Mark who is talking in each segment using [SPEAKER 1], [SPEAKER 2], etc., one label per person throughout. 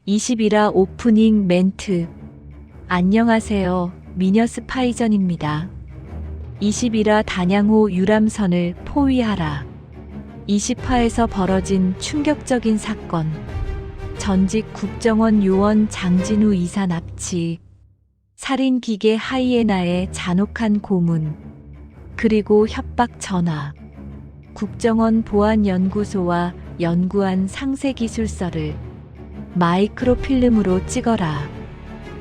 [SPEAKER 1] 21화 오프닝 멘트. 안녕하세요. 미녀스파이전입니다. 21화 단양호 유람선을 포위하라. 20화에서 벌어진 충격적인 사건. 전직 국정원 요원 장진우 이사 납치. 살인 기계 하이에나의 잔혹한 고문. 그리고 협박 전화. 국정원 보안연구소와 연구한 상세기술서를 마이크로필름으로 찍어라.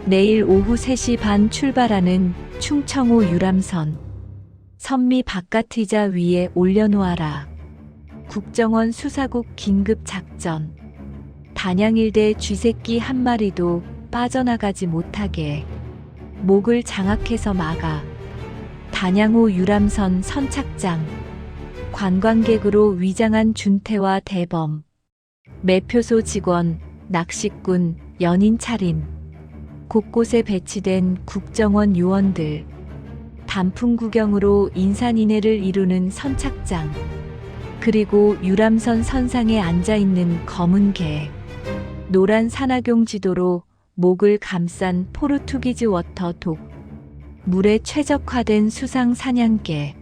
[SPEAKER 1] 내일 오후 3시 반 출발하는 충청호 유람선. 선미 바깥의자 위에 올려놓아라. 국정원 수사국 긴급작전. 단양일대 쥐새끼 한 마리도 빠져나가지 못하게 목을 장악해서 막아. 단양호 유람선 선착장. 관광객으로 위장한 준태와 대범. 매표소 직원, 낚시꾼, 연인 차림. 곳곳에 배치된 국정원 요원들. 단풍 구경으로 인산인해를 이루는 선착장. 그리고 유람선 선상에 앉아있는 검은 개. 노란 산악용 지도로 목을 감싼 포르투기즈 워터독. 물에 최적화된 수상 사냥개.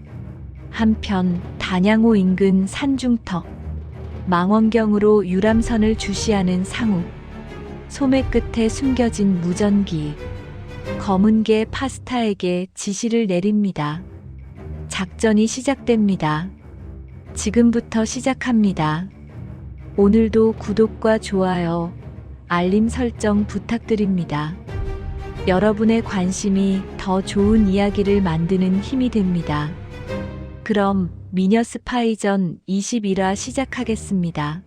[SPEAKER 1] 한편 단양호 인근 산중턱. 망원경으로 유람선을 주시하는 상욱. 소매 끝에 숨겨진 무전기. 검은 개 파스타에게 지시를 내립니다. 작전이 시작됩니다. 지금부터 시작합니다. 오늘도 구독과 좋아요, 알림 설정 부탁드립니다. 여러분의 관심이 더 좋은 이야기를 만드는 힘이 됩니다. 그럼 미녀스파이전 21화 시작하겠습니다.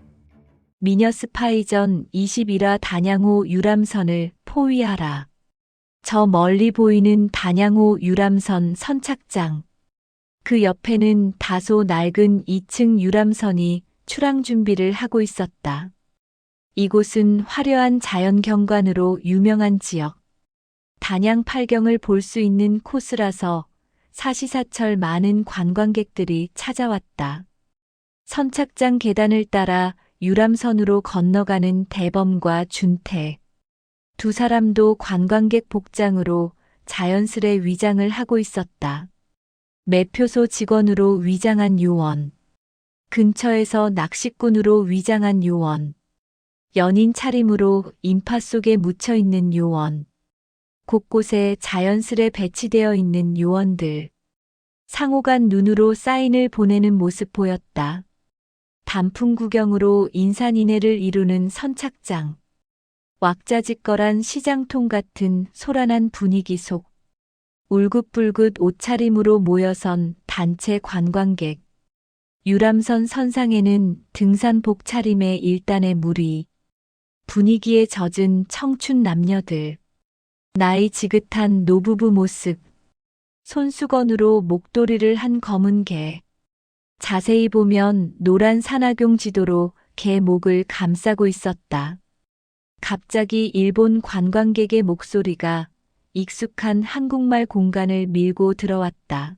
[SPEAKER 1] 미녀스파이전 21화 단양호 유람선을 포위하라. 저 멀리 보이는 단양호 유람선 선착장. 그 옆에는 다소 낡은 2층 유람선이 출항 준비를 하고 있었다. 이곳은 화려한 자연경관으로 유명한 지역. 단양 팔경을 볼 수 있는 코스라서 사시사철 많은 관광객들이 찾아왔다. 선착장 계단을 따라 유람선으로 건너가는 대범과 준태. 두 사람도 관광객 복장으로 자연스레 위장을 하고 있었다. 매표소 직원으로 위장한 요원. 근처에서 낚시꾼으로 위장한 요원. 연인 차림으로 인파 속에 묻혀있는 요원. 곳곳에 자연스레 배치되어 있는 요원들. 상호간 눈으로 사인을 보내는 모습 보였다. 단풍 구경으로 인산인해를 이루는 선착장. 왁자지껄한 시장통 같은 소란한 분위기 속 울긋불긋 옷차림으로 모여선 단체 관광객. 유람선 선상에는 등산복 차림의 일단의 무리. 분위기에 젖은 청춘 남녀들. 나이 지긋한 노부부 모습. 손수건으로 목도리를 한 검은 개. 자세히 보면 노란 산악용 지도로 개 목을 감싸고 있었다. 갑자기 일본 관광객의 목소리가 익숙한 한국말 공간을 밀고 들어왔다.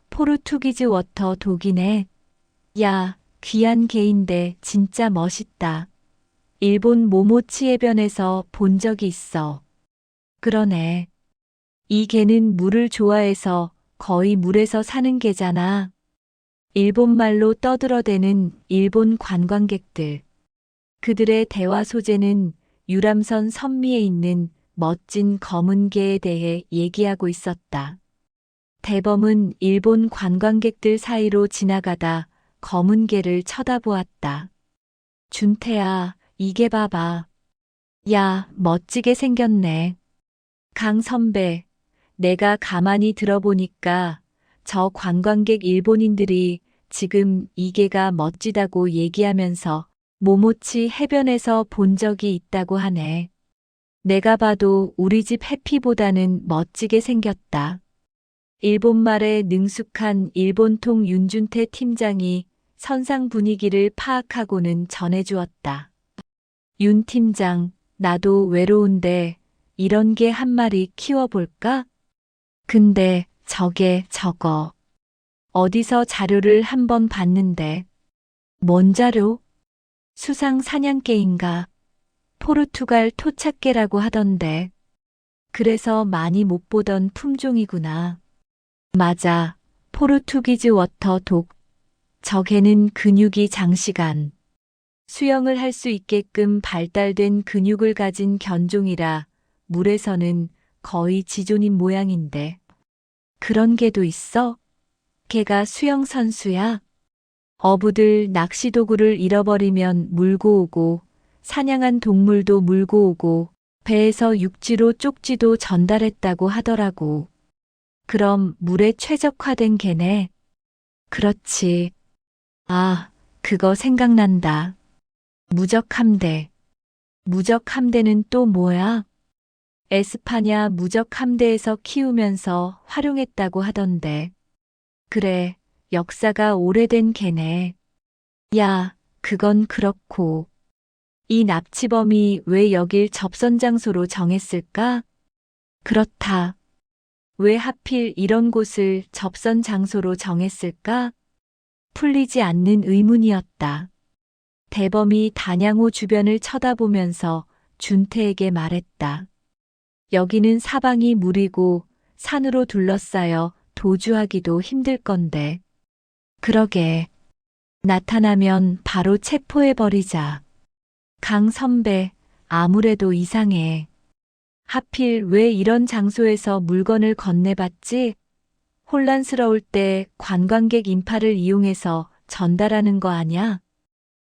[SPEAKER 1] 포르투기즈 워터 독이네. 야, 귀한 개인데 진짜 멋있다. 일본 모모치 해변에서 본 적이 있어. 그러네. 이 개는 물을 좋아해서 거의 물에서 사는 개잖아. 일본말로 떠들어대는 일본 관광객들. 그들의 대화 소재는 유람선 선미에 있는 멋진 검은 개에 대해 얘기하고 있었다. 대범은 일본 관광객들 사이로 지나가다 검은 개를 쳐다보았다. 준태야, 이게 봐봐. 야, 멋지게 생겼네. 강 선배, 내가 가만히 들어보니까 저 관광객 일본인들이 지금 이 개가 멋지다고 얘기하면서 모모치 해변에서 본 적이 있다고 하네. 내가 봐도 우리 집 해피보다는 멋지게 생겼다. 일본말에 능숙한 일본통 윤준태 팀장이 선상 분위기를 파악하고는 전해주었다. 윤 팀장, 나도 외로운데 이런 개 한 마리 키워볼까? 근데 저거. 어디서 자료를 한번 봤는데. 뭔 자료? 수상 사냥개인가? 포르투갈 토착개라고 하던데. 그래서 많이 못 보던 품종이구나. 맞아. 포르투기즈 워터 독. 저 개는 근육이 장시간 수영을 할 수 있게끔 발달된 근육을 가진 견종이라 물에서는 거의 지존인 모양인데. 그런 개도 있어? 개가 수영 선수야? 어부들 낚시도구를 잃어버리면 물고 오고, 사냥한 동물도 물고 오고, 배에서 육지로 쪽지도 전달했다고 하더라고. 그럼 물에 최적화된 개네. 그렇지. 아, 그거 생각난다. 무적함대. 무적함대는 또 뭐야? 에스파냐 무적함대에서 키우면서 활용했다고 하던데. 그래, 역사가 오래된 개네. 야, 그건 그렇고. 이 납치범이 왜 여길 접선 장소로 정했을까? 그렇다. 왜 하필 이런 곳을 접선 장소로 정했을까? 풀리지 않는 의문이었다. 대범이 단양호 주변을 쳐다보면서 준태에게 말했다. 여기는 사방이 물이고 산으로 둘러싸여 도주하기도 힘들 건데. 그러게. 나타나면 바로 체포해버리자. 강 선배, 아무래도 이상해. 하필 왜 이런 장소에서 물건을 건네봤지? 혼란스러울 때 관광객 인파를 이용해서 전달하는 거 아냐?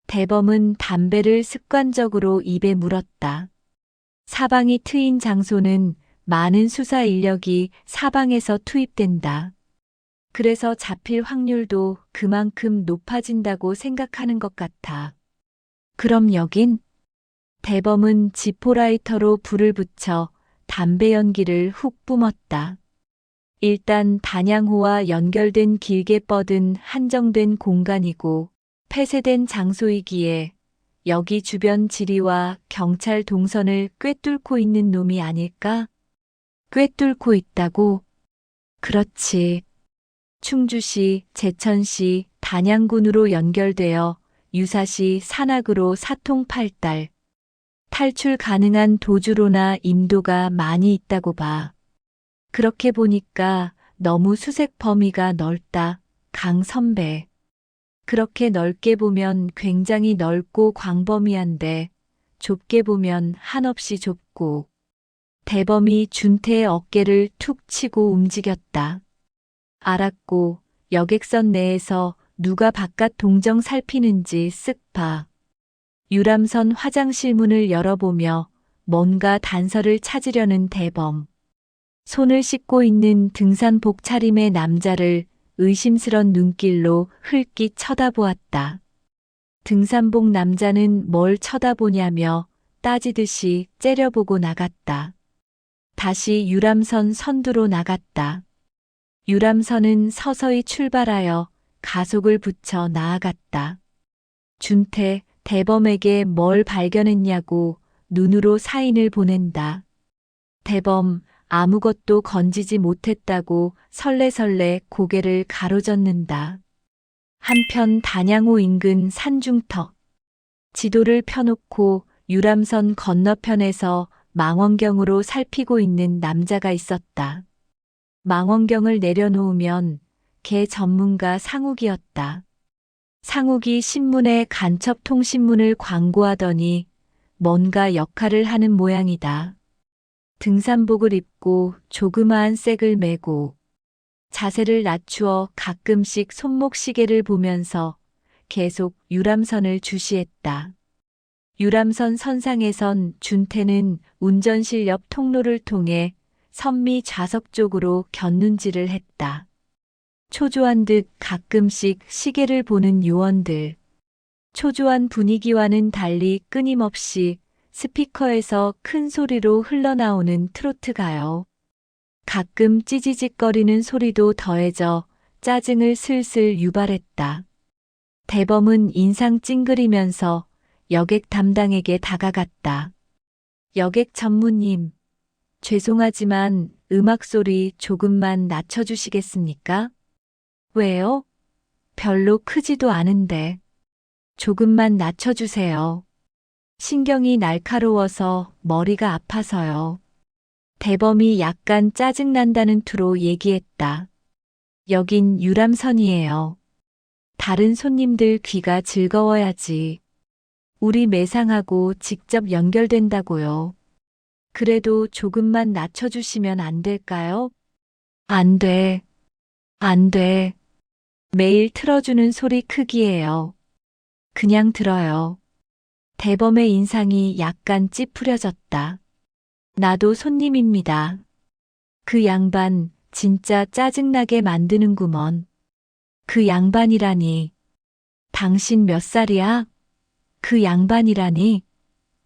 [SPEAKER 1] 대범은 담배를 습관적으로 입에 물었다. 사방이 트인 장소는 많은 수사 인력이 사방에서 투입된다. 그래서 잡힐 확률도 그만큼 높아진다고 생각하는 것 같아. 그럼 여긴? 대범은 지포라이터로 불을 붙여 담배 연기를 훅 뿜었다. 일단 단양호와 연결된 길게 뻗은 한정된 공간이고 폐쇄된 장소이기에 여기 주변 지리와 경찰 동선을 꿰뚫고 있는 놈이 아닐까? 꿰뚫고 있다고? 그렇지. 충주시, 제천시, 단양군으로 연결되어 유사시 산악으로 사통팔달. 탈출 가능한 도주로나 임도가 많이 있다고 봐. 그렇게 보니까 너무 수색 범위가 넓다, 강 선배. 그렇게 넓게 보면 굉장히 넓고 광범위한데 좁게 보면 한없이 좁고. 대범이 준태의 어깨를 툭 치고 움직였다. 알았고 여객선 내에서 누가 바깥 동정 살피는지 쓱 봐. 유람선 화장실 문을 열어보며 뭔가 단서를 찾으려는 대범. 손을 씻고 있는 등산복 차림의 남자를 의심스런 눈길로 흘낏 쳐다보았다. 등산복 남자는 뭘 쳐다보냐며 따지듯이 째려보고 나갔다. 다시 유람선 선두로 나갔다. 유람선은 서서히 출발하여 가속을 붙여 나아갔다. 준태, 대범에게 뭘 발견했냐고 눈으로 사인을 보낸다. 대범, 아무것도 건지지 못했다고 설레설레 고개를 가로젓는다. 한편 단양호 인근 산중턱. 지도를 펴놓고 유람선 건너편에서 망원경으로 살피고 있는 남자가 있었다. 망원경을 내려놓으면 개 전문가 상욱이었다. 상욱이 신문에 간첩통신문을 광고하더니 뭔가 역할을 하는 모양이다. 등산복을 입고 조그마한 색을 메고 자세를 낮추어 가끔씩 손목시계를 보면서 계속 유람선을 주시했다. 유람선 선상에선 준태는 운전실 옆 통로를 통해 선미 좌석 쪽으로 곁눈질을 했다. 초조한 듯 가끔씩 시계를 보는 요원들. 초조한 분위기와는 달리 끊임없이 스피커에서 큰 소리로 흘러나오는 트로트 가요. 가끔 찌지직거리는 소리도 더해져 짜증을 슬슬 유발했다. 대범은 인상 찡그리면서 여객 담당에게 다가갔다. 여객 전무님, 죄송하지만 음악 소리 조금만 낮춰주시겠습니까? 왜요? 별로 크지도 않은데. 조금만 낮춰주세요. 신경이 날카로워서 머리가 아파서요. 대범이 약간 짜증난다는 투로 얘기했다. 여긴 유람선이에요. 다른 손님들 귀가 즐거워야지. 우리 매상하고 직접 연결된다고요. 그래도 조금만 낮춰주시면 안 될까요? 안 돼. 안 돼. 매일 틀어주는 소리 크기예요. 그냥 들어요. 대범의 인상이 약간 찌푸려졌다. 나도 손님입니다. 그 양반 진짜 짜증나게 만드는구먼. 그 양반이라니. 당신 몇 살이야? 그 양반이라니.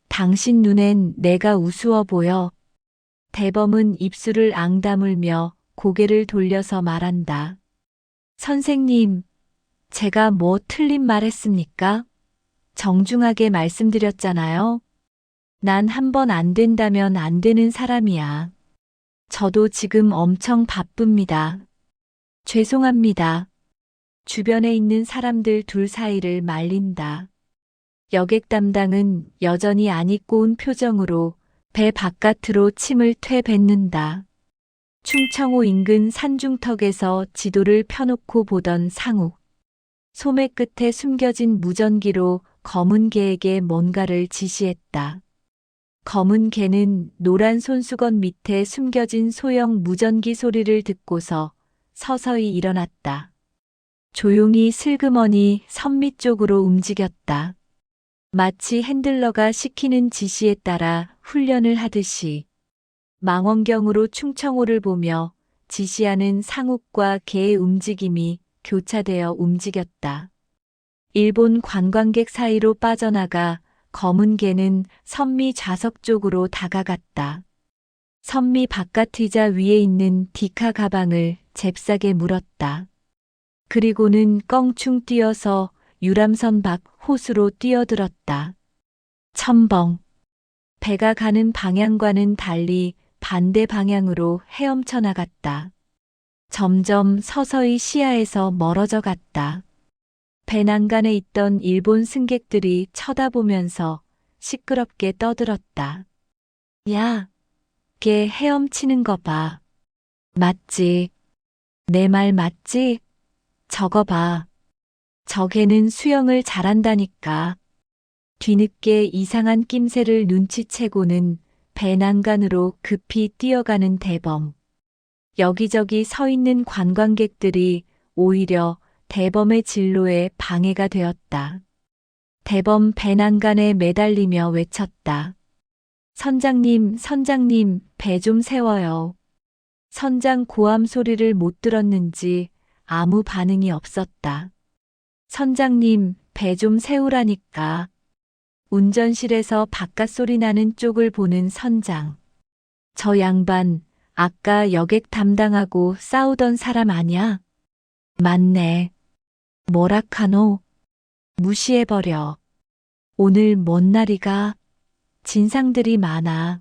[SPEAKER 1] 당신 눈엔 내가 우스워 보여. 대범은 입술을 앙다물며 고개를 돌려서 말한다. 선생님, 제가 뭐 틀린 말 했습니까? 정중하게 말씀드렸잖아요. 난 한 번 안 된다면 안 되는 사람이야. 저도 지금 엄청 바쁩니다. 죄송합니다. 주변에 있는 사람들 둘 사이를 말린다. 여객 담당은 여전히 안 입고 온 표정으로 배 바깥으로 침을 퇴뱉는다. 충청호 인근 산중턱에서 지도를 펴놓고 보던 상욱. 소매 끝에 숨겨진 무전기로 검은 개에게 뭔가를 지시했다. 검은 개는 노란 손수건 밑에 숨겨진 소형 무전기 소리를 듣고서 서서히 일어났다. 조용히 슬그머니 선미 쪽으로 움직였다. 마치 핸들러가 시키는 지시에 따라 훈련을 하듯이 망원경으로 충청호를 보며 지시하는 상욱과 개의 움직임이 교차되어 움직였다. 일본 관광객 사이로 빠져나가 검은 개는 선미 좌석 쪽으로 다가갔다. 선미 바깥 의자 위에 있는 디카 가방을 잽싸게 물었다. 그리고는 껑충 뛰어서 유람선 밖 호수로 뛰어들었다. 첨벙. 배가 가는 방향과는 달리 반대 방향으로 헤엄쳐 나갔다. 점점 서서히 시야에서 멀어져 갔다. 배 난간에 있던 일본 승객들이 쳐다보면서 시끄럽게 떠들었다. 야, 걔 헤엄치는 거 봐. 맞지? 내 말 맞지? 저거 봐. 저 개는 수영을 잘한다니까. 뒤늦게 이상한 낌새를 눈치채고는 배 난간으로 급히 뛰어가는 대범. 여기저기 서 있는 관광객들이 오히려 대범의 진로에 방해가 되었다. 대범 배 난간에 매달리며 외쳤다. 선장님, 선장님, 배 좀 세워요. 선장 고함 소리를 못 들었는지 아무 반응이 없었다. 선장님, 배 좀 세우라니까. 운전실에서 바깥 소리 나는 쪽을 보는 선장. 저 양반, 아까 여객 담당하고 싸우던 사람 아냐? 맞네. 뭐라카노? 무시해버려. 오늘 뭔 날이가? 진상들이 많아.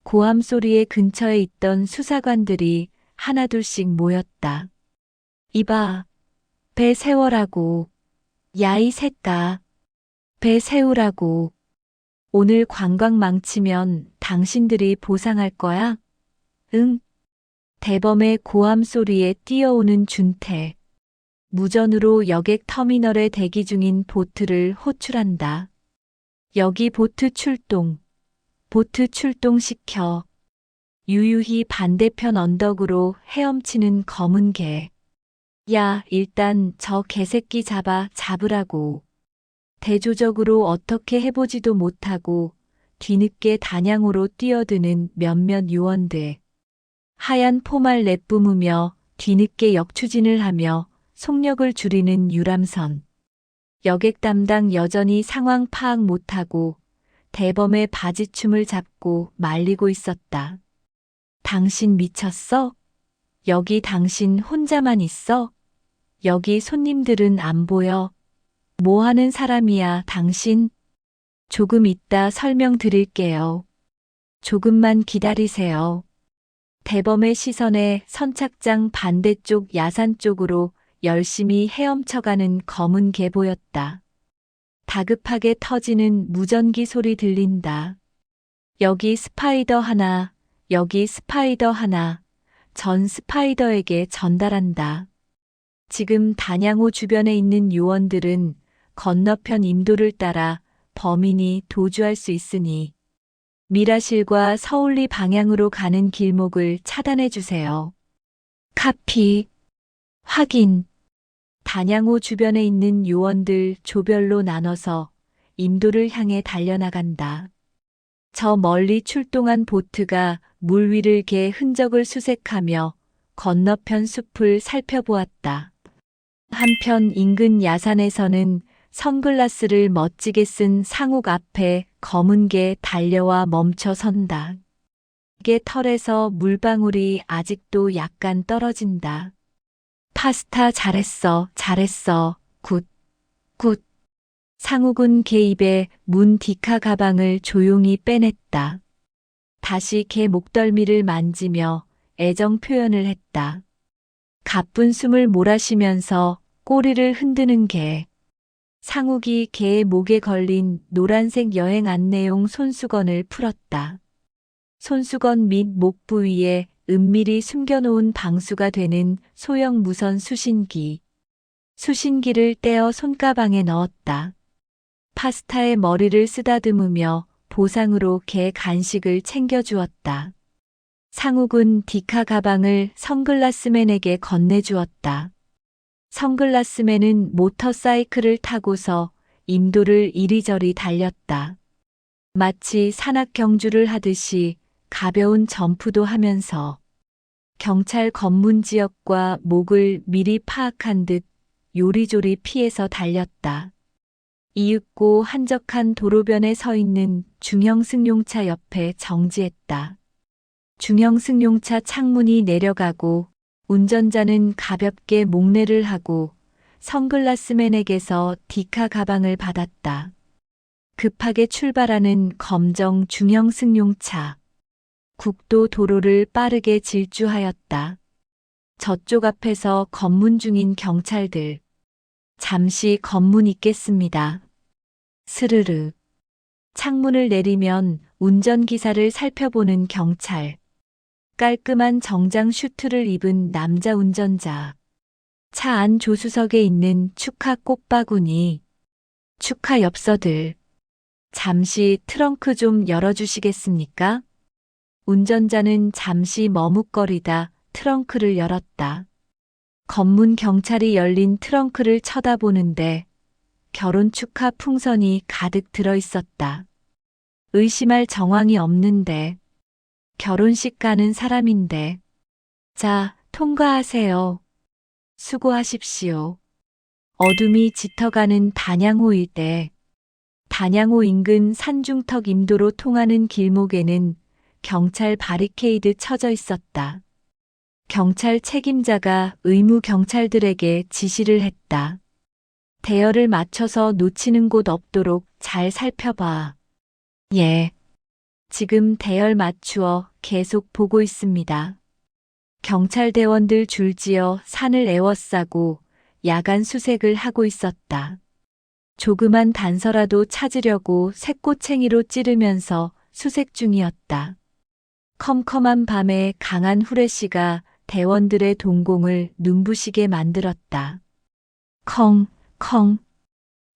[SPEAKER 1] 고함 소리의 근처에 있던 수사관들이 하나둘씩 모였다. 이봐, 배 세워라고. 야 이 셋다. 배 세우라고. 오늘 관광 망치면 당신들이 보상할 거야? 응. 대범의 고함 소리에 뛰어오는 준태. 무전으로 여객 터미널에 대기 중인 보트를 호출한다. 여기 보트 출동. 보트 출동시켜. 유유히 반대편 언덕으로 헤엄치는 검은 개. 야, 일단 저 개새끼 잡으라고. 대조적으로 어떻게 해보지도 못하고 뒤늦게 단양으로 뛰어드는 몇몇 요원들. 하얀 포말 내뿜으며 뒤늦게 역추진을 하며 속력을 줄이는 유람선. 여객 담당 여전히 상황 파악 못하고 대범의 바지춤을 잡고 말리고 있었다. 당신 미쳤어? 여기 당신 혼자만 있어? 여기 손님들은 안 보여? 뭐 하는 사람이야, 당신? 조금 이따 설명드릴게요. 조금만 기다리세요. 대범의 시선에 선착장 반대쪽 야산 쪽으로 열심히 헤엄쳐가는 검은 개 보였다. 다급하게 터지는 무전기 소리 들린다. 여기 스파이더 하나, 여기 스파이더 하나, 전 스파이더에게 전달한다. 지금 단양호 주변에 있는 요원들은 건너편 임도를 따라 범인이 도주할 수 있으니 미라실과 서울리 방향으로 가는 길목을 차단해 주세요. 카피. 확인. 단양호 주변에 있는 요원들 조별로 나눠서 임도를 향해 달려나간다. 저 멀리 출동한 보트가 물 위를 개 흔적을 수색하며 건너편 숲을 살펴보았다. 한편 인근 야산에서는 선글라스를 멋지게 쓴 상욱 앞에 검은 개 달려와 멈춰 선다. 개 털에서 물방울이 아직도 약간 떨어진다. 파스타 잘했어, 잘했어, 굿, 굿. 상욱은 개 입에 문 디카 가방을 조용히 빼냈다. 다시 개 목덜미를 만지며 애정 표현을 했다. 가쁜 숨을 몰아쉬면서 꼬리를 흔드는 개. 상욱이 개의 목에 걸린 노란색 여행 안내용 손수건을 풀었다. 손수건 및 목 부위에 은밀히 숨겨놓은 방수가 되는 소형 무선 수신기. 수신기를 떼어 손가방에 넣었다. 파스타에 머리를 쓰다듬으며 보상으로 개 간식을 챙겨주었다. 상욱은 디카 가방을 선글라스맨에게 건네주었다. 선글라스맨은 모터사이클을 타고서 임도를 이리저리 달렸다. 마치 산악 경주를 하듯이 가벼운 점프도 하면서 경찰 검문 지역과 목을 미리 파악한 듯 요리조리 피해서 달렸다. 이윽고 한적한 도로변에 서 있는 중형 승용차 옆에 정지했다. 중형 승용차 창문이 내려가고 운전자는 가볍게 목례를 하고 선글라스맨에게서 디카 가방을 받았다. 급하게 출발하는 검정 중형 승용차. 국도 도로를 빠르게 질주하였다. 저쪽 앞에서 검문 중인 경찰들. 잠시 검문 있겠습니다. 스르르. 창문을 내리면 운전기사를 살펴보는 경찰. 깔끔한 정장 슈트를 입은 남자 운전자. 차 안 조수석에 있는 축하 꽃바구니. 축하 엽서들. 잠시 트렁크 좀 열어주시겠습니까? 운전자는 잠시 머뭇거리다 트렁크를 열었다. 검문 경찰이 열린 트렁크를 쳐다보는데 결혼 축하 풍선이 가득 들어 있었다. 의심할 정황이 없는데 결혼식 가는 사람인데. 자, 통과하세요. 수고하십시오. 어둠이 짙어가는 단양호 일대. 단양호 인근 산중턱 임도로 통하는 길목에는 경찰 바리케이드 쳐져 있었다. 경찰 책임자가 의무 경찰들에게 지시를 했다. 대열을 맞춰서 놓치는 곳 없도록 잘 살펴봐. 예. 지금 대열 맞추어 계속 보고 있습니다. 경찰 대원들 줄지어 산을 에워싸고 야간 수색을 하고 있었다. 조그만 단서라도 찾으려고 새꼬챙이로 찌르면서 수색 중이었다. 컴컴한 밤에 강한 후레쉬가 대원들의 동공을 눈부시게 만들었다. 컹, 컹.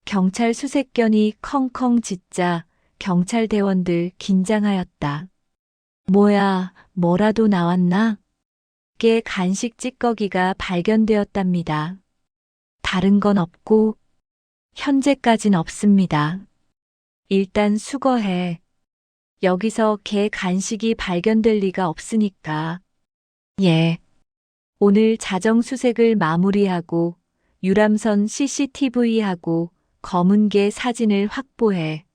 [SPEAKER 1] 경찰 수색견이 컹컹 짖자 경찰 대원들 긴장하였다. 뭐야, 뭐라도 나왔나? 개 간식 찌꺼기가 발견되었답니다. 다른 건 없고, 현재까진 없습니다. 일단 수거해. 여기서 개 간식이 발견될 리가 없으니까. 예. 오늘 자정 수색을 마무리하고 유람선 CCTV하고 검은 개 사진을 확보해.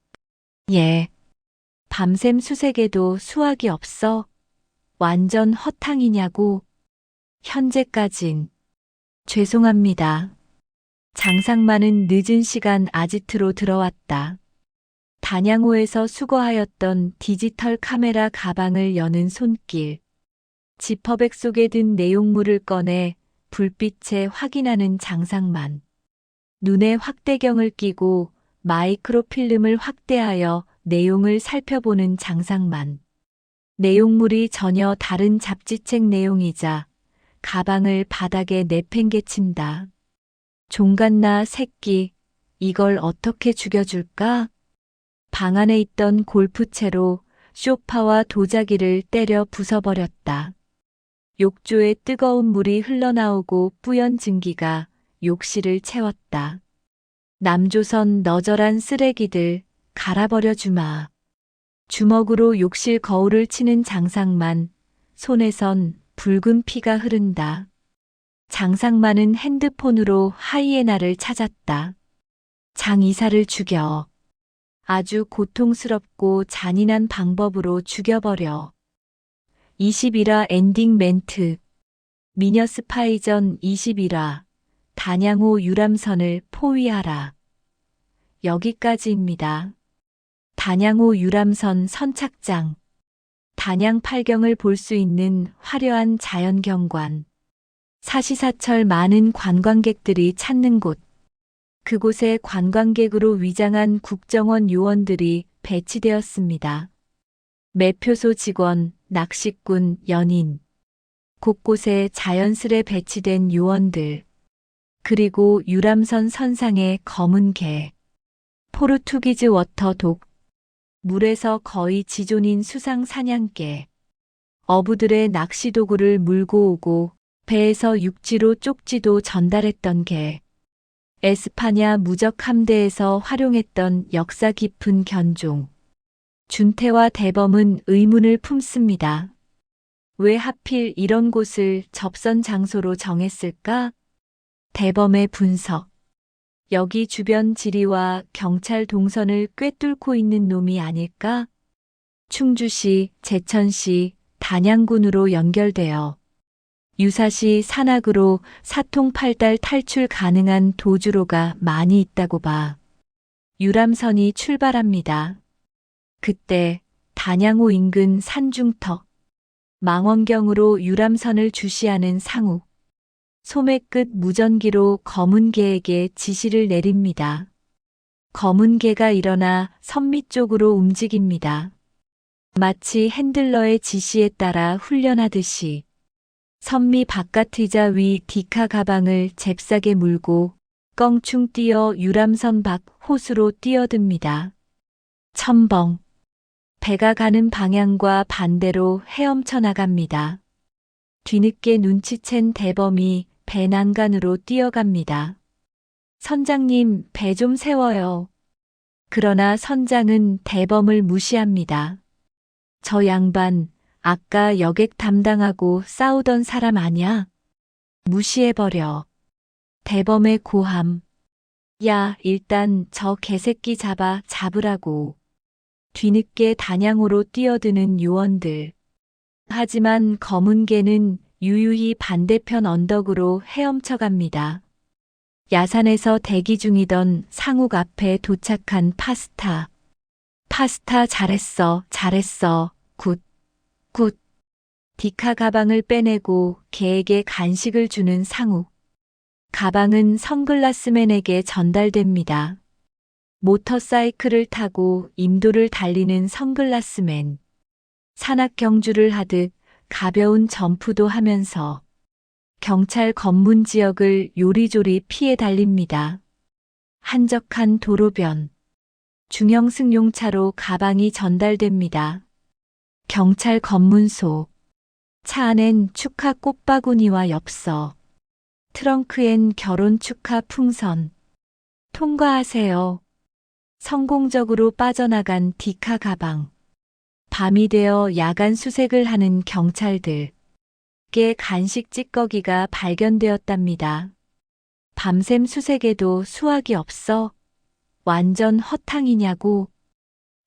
[SPEAKER 1] 예. 밤샘 수색에도 수확이 없어? 완전 허탕이냐고? 현재까진. 죄송합니다. 장상만은 늦은 시간 아지트로 들어왔다. 단양호에서 수거하였던 디지털 카메라 가방을 여는 손길. 지퍼백 속에 든 내용물을 꺼내 불빛에 확인하는 장상만. 눈에 확대경을 끼고 마이크로필름을 확대하여 내용을 살펴보는 장상만. 내용물이 전혀 다른 잡지책 내용이자 가방을 바닥에 내팽개친다. 종갓나 새끼, 이걸 어떻게 죽여줄까? 방 안에 있던 골프채로 소파와 도자기를 때려 부숴버렸다. 욕조에 뜨거운 물이 흘러나오고 뿌연 증기가 욕실을 채웠다. 남조선 너절한 쓰레기들 갈아버려 주마. 주먹으로 욕실 거울을 치는 장상만, 손에선 붉은 피가 흐른다. 장상만은 핸드폰으로 하이에나를 찾았다. 장 이사를 죽여. 아주 고통스럽고 잔인한 방법으로 죽여버려. 21화 엔딩 멘트. 미녀 스파이전 21화. 단양호 유람선을 포위하라. 여기까지입니다. 단양호 유람선 선착장. 단양 팔경을 볼 수 있는 화려한 자연경관. 사시사철 많은 관광객들이 찾는 곳. 그곳에 관광객으로 위장한 국정원 요원들이 배치되었습니다. 매표소 직원, 낚시꾼, 연인. 곳곳에 자연스레 배치된 요원들. 그리고 유람선 선상의 검은 개. 포르투기즈 워터독. 물에서 거의 지존인 수상 사냥개. 어부들의 낚시도구를 물고 오고 배에서 육지로 쪽지도 전달했던 개. 에스파냐 무적 함대에서 활용했던 역사 깊은 견종. 준태와 대범은 의문을 품습니다. 왜 하필 이런 곳을 접선 장소로 정했을까? 대범의 분석. 여기 주변 지리와 경찰 동선을 꿰뚫고 있는 놈이 아닐까? 충주시, 제천시, 단양군으로 연결되어 유사시 산악으로 사통팔달 탈출 가능한 도주로가 많이 있다고 봐. 유람선이 출발합니다. 그때 단양호 인근 산중턱, 망원경으로 유람선을 주시하는 상욱. 소매 끝 무전기로 검은 개에게 지시를 내립니다. 검은 개가 일어나 선미 쪽으로 움직입니다. 마치 핸들러의 지시에 따라 훈련하듯이. 선미 바깥 의자 위 디카 가방을 잽싸게 물고 껑충 뛰어 유람선 밖 호수로 뛰어듭니다. 첨벙. 배가 가는 방향과 반대로 헤엄쳐 나갑니다. 뒤늦게 눈치챈 대범이 배 난간으로 뛰어갑니다. 선장님, 배 좀 세워요. 그러나 선장은 대범을 무시합니다. 저 양반, 아까 여객 담당하고 싸우던 사람 아냐? 무시해버려. 대범의 고함. 야, 일단 저 개새끼 잡으라고. 뒤늦게 단양호로 뛰어드는 요원들. 하지만 검은 개는 유유히 반대편 언덕으로 헤엄쳐 갑니다. 야산에서 대기 중이던 상욱 앞에 도착한 파스타. 파스타 잘했어, 굿. 디카 가방을 빼내고 개에게 간식을 주는 상욱. 가방은 선글라스맨에게 전달됩니다. 모터사이클을 타고 임도를 달리는 선글라스맨. 산악 경주를 하듯 가벼운 점프도 하면서 경찰 검문 지역을 요리조리 피해 달립니다. 한적한 도로변. 중형 승용차로 가방이 전달됩니다. 경찰 검문소. 차 안엔 축하 꽃바구니와 엽서. 트렁크엔 결혼 축하 풍선. 통과하세요. 성공적으로 빠져나간 디카 가방. 밤이 되어 야간 수색을 하는 경찰들. 께 간식 찌꺼기가 발견되었답니다. 밤샘 수색에도 수확이 없어? 완전 허탕이냐고?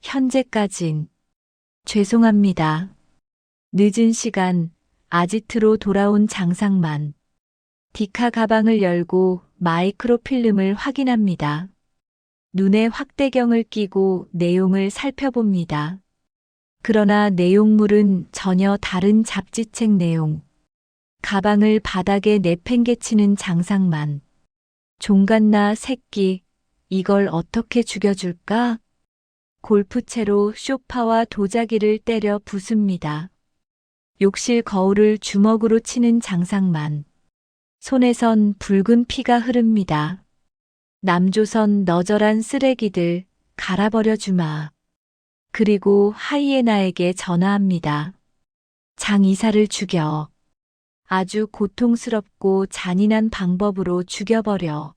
[SPEAKER 1] 현재까진. 죄송합니다. 늦은 시간, 아지트로 돌아온 장상만. 디카 가방을 열고 마이크로필름을 확인합니다. 눈에 확대경을 끼고 내용을 살펴봅니다. 그러나 내용물은 전혀 다른 잡지책 내용. 가방을 바닥에 내팽개치는 장상만. 종갓나 새끼, 이걸 어떻게 죽여줄까? 골프채로 소파와 도자기를 때려 부숩니다. 욕실 거울을 주먹으로 치는 장상만. 손에선 붉은 피가 흐릅니다. 남조선 너절한 쓰레기들 갈아버려 주마. 그리고 하이에나에게 전화합니다. 장 이사를 죽여. 아주 고통스럽고 잔인한 방법으로 죽여버려.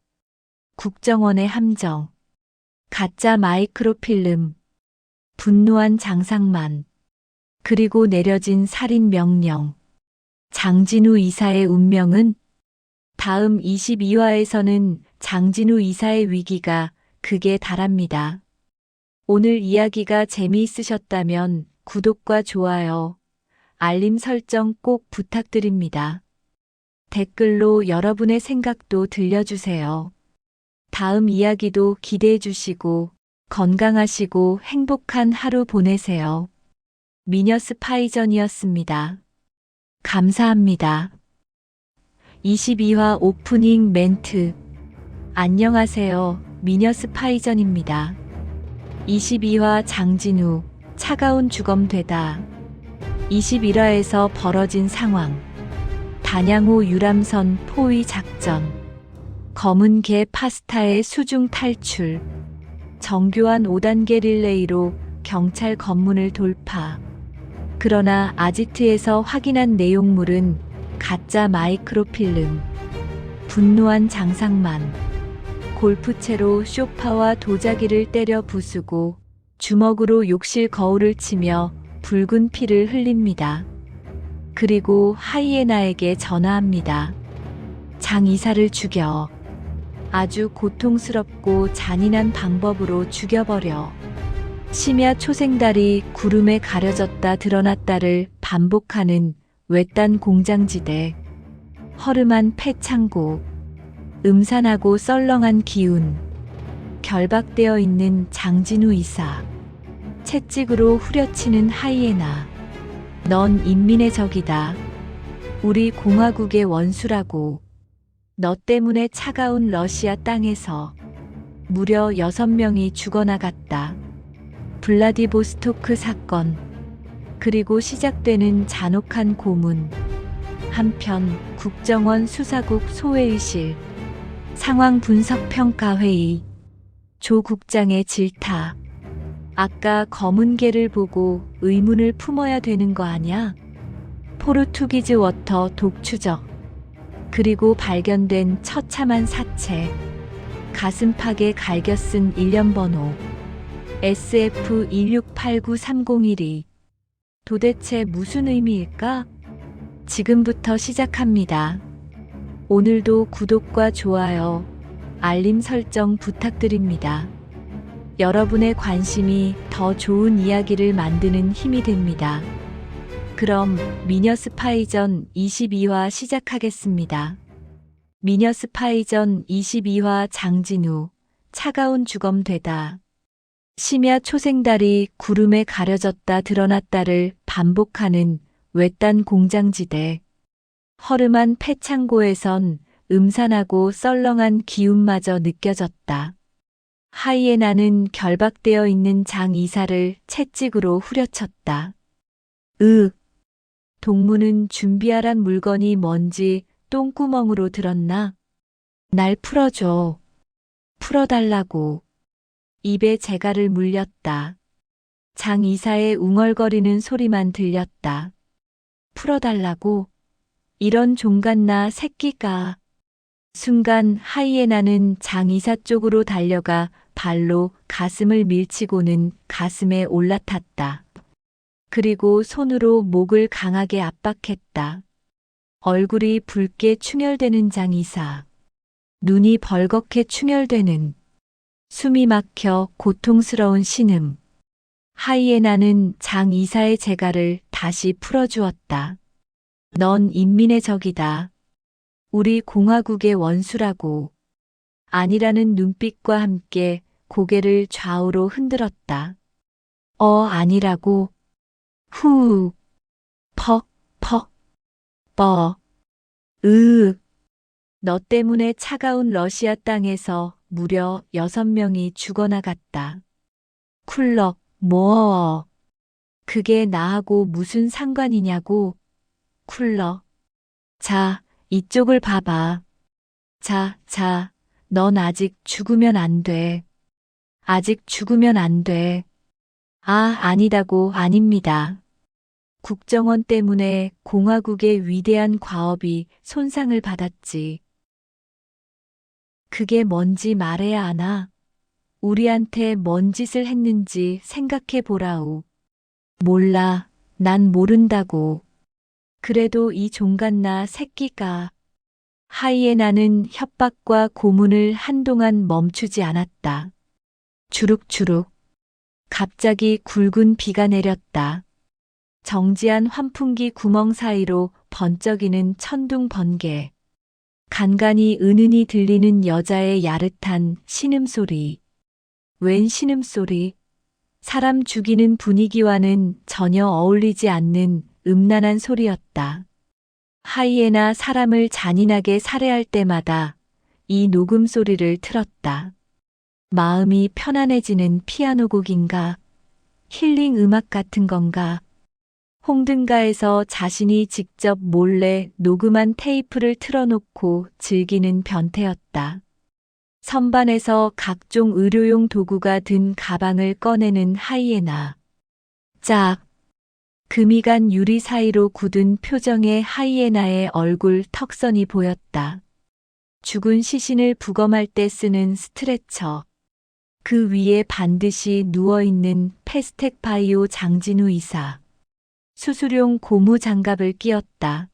[SPEAKER 1] 국정원의 함정. 가짜 마이크로필름. 분노한 장상만. 그리고 내려진 살인 명령. 장진우 이사의 운명은? 다음 22화에서는 장진우 이사의 위기가 극에 달합니다. 오늘 이야기가 재미있으셨다면 구독과 좋아요, 알림 설정 꼭 부탁드립니다. 댓글로 여러분의 생각도 들려주세요. 다음 이야기도 기대해 주시고 건강하시고 행복한 하루 보내세요. 미녀 스파이전이었습니다. 감사합니다. 22화 오프닝 멘트. 안녕하세요. 미녀 스파이전입니다. 22화 장진우, 차가운 주검되다. 21화에서 벌어진 상황. 단양호 유람선 포위 작전. 검은 개 파스타의 수중 탈출. 정교한 5단계 릴레이로 경찰 검문을 돌파. 그러나 아지트에서 확인한 내용물은 가짜 마이크로필름. 분노한 장상만. 골프채로 소파와 도자기를 때려 부수고 주먹으로 욕실 거울을 치며 붉은 피를 흘립니다. 그리고 하이에나에게 전화합니다. 장 이사를 죽여. 아주 고통스럽고 잔인한 방법으로 죽여버려. 심야 초생달이 구름에 가려졌다 드러났다를 반복하는 외딴 공장지대. 허름한 폐창고. 음산하고 썰렁한 기운. 결박되어 있는 장진우 이사. 채찍으로 후려치는 하이에나. 넌 인민의 적이다. 우리 공화국의 원수라고. 너 때문에 차가운 러시아 땅에서 무려 6명이 죽어나갔다. 블라디보스토크 사건. 그리고 시작되는 잔혹한 고문. 한편 국정원 수사국 소회의실. 상황 분석 평가 회의. 조 국장의 질타. 아까 검은 개를 보고 의문을 품어야 되는 거 아냐? 포르투기즈 워터 독추적. 그리고 발견된 처참한 사체. 가슴팍에 갈겨 쓴 일련 번호. SF1689301이. 도대체 무슨 의미일까? 지금부터 시작합니다. 오늘도 구독과 좋아요, 알림 설정 부탁드립니다. 여러분의 관심이 더 좋은 이야기를 만드는 힘이 됩니다. 그럼 미녀 스파이전 22화 시작하겠습니다. 미녀 스파이전 22화 장진우, 차가운 주검되다. 심야 초생달이 구름에 가려졌다 드러났다를 반복하는 외딴 공장지대. 허름한 폐창고에선 음산하고 썰렁한 기운마저 느껴졌다. 하이에나는 결박되어 있는 장 이사를 채찍으로 후려쳤다. 동무는 준비하란 물건이 뭔지 똥구멍으로 들었나? 날 풀어줘. 풀어달라고. 입에 재갈을 물렸다. 장 이사의 웅얼거리는 소리만 들렸다. 풀어달라고? 이런 종갓나 새끼가. 순간 하이에나는 장 이사 쪽으로 달려가 발로 가슴을 밀치고는 가슴에 올라탔다. 그리고 손으로 목을 강하게 압박했다. 얼굴이 붉게 충혈되는 장 이사. 눈이 벌겋게 충혈되는. 숨이 막혀 고통스러운 신음. 하이에나는 장 이사의 재갈을 다시 풀어주었다. 넌 인민의 적이다. 우리 공화국의 원수라고. 아니라는 눈빛과 함께 고개를 좌우로 흔들었다. 아니라고. 후. 퍽, 퍽. 뻐. 너 때문에 차가운 러시아 땅에서 무려 6명이 죽어나갔다. 쿨럭, 뭐. 그게 나하고 무슨 상관이냐고. 쿨럭. 자, 이쪽을 봐봐. 자, 넌 아직 죽으면 안 돼. 아직 죽으면 안 돼. 아니다고 아닙니다. 국정원 때문에 공화국의 위대한 과업이 손상을 받았지. 그게 뭔지 말해야 하나? 우리한테 뭔 짓을 했는지 생각해 보라우. 몰라, 난 모른다고. 그래도 이 종갓나 새끼가. 하이에나는 협박과 고문을 한동안 멈추지 않았다. 주룩주룩. 갑자기 굵은 비가 내렸다. 정지한 환풍기 구멍 사이로 번쩍이는 천둥 번개. 간간이 은은히 들리는 여자의 야릇한 신음소리. 웬 신음소리? 사람 죽이는 분위기와는 전혀 어울리지 않는 음란한 소리였다. 하이에나 사람을 잔인하게 살해할 때마다 이 녹음 소리를 틀었다. 마음이 편안해지는 피아노 곡인가? 힐링 음악 같은 건가? 홍등가에서 자신이 직접 몰래 녹음한 테이프를 틀어놓고 즐기는 변태였다. 선반에서 각종 의료용 도구가 든 가방을 꺼내는 하이에나. 짝. 금이 간 유리 사이로 굳은 표정의 하이에나의 얼굴 턱선이 보였다. 죽은 시신을 부검할 때 쓰는 스트레처. 그 위에 반드시 누워있는 패스텍 바이오 장진우 이사. 수술용 고무 장갑을 끼웠다.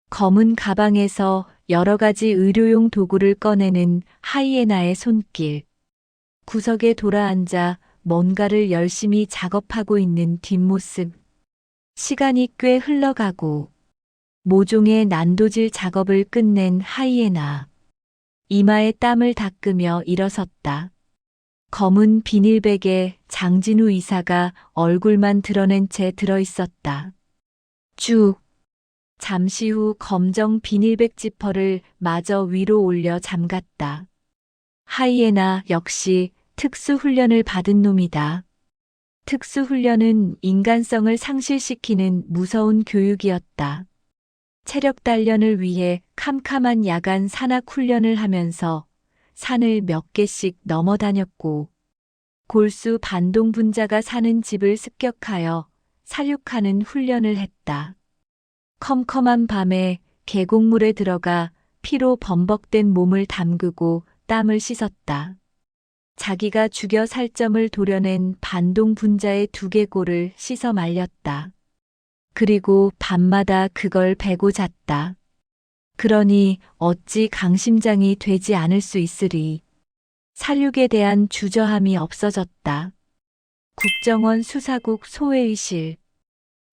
[SPEAKER 1] 검은 가방에서 여러 가지 의료용 도구를 꺼내는 하이에나의 손길. 구석에 돌아앉아 뭔가를 열심히 작업하고 있는 뒷모습. 시간이 꽤 흘러가고 모종의 난도질 작업을 끝낸 하이에나. 이마에 땀을 닦으며 일어섰다. 검은 비닐백에 장진우 이사가 얼굴만 드러낸 채 들어있었다. 쭉. 잠시 후 검정 비닐백 지퍼를 마저 위로 올려 잠갔다. 하이에나 역시 특수훈련을 받은 놈이다. 특수훈련은 인간성을 상실시키는 무서운 교육이었다. 체력 단련을 위해 캄캄한 야간 산악 훈련을 하면서 산을 몇 개씩 넘어다녔고 골수 반동분자가 사는 집을 습격하여 살육하는 훈련을 했다. 컴컴한 밤에 계곡물에 들어가 피로 범벅된 몸을 담그고 땀을 씻었다. 자기가 죽여 살점을 도려낸 반동분자의 두개골을 씻어 말렸다. 그리고 밤마다 그걸 베고 잤다. 그러니 어찌 강심장이 되지 않을 수 있으리. 살육에 대한 주저함이 없어졌다. 국정원 수사국 소회의실.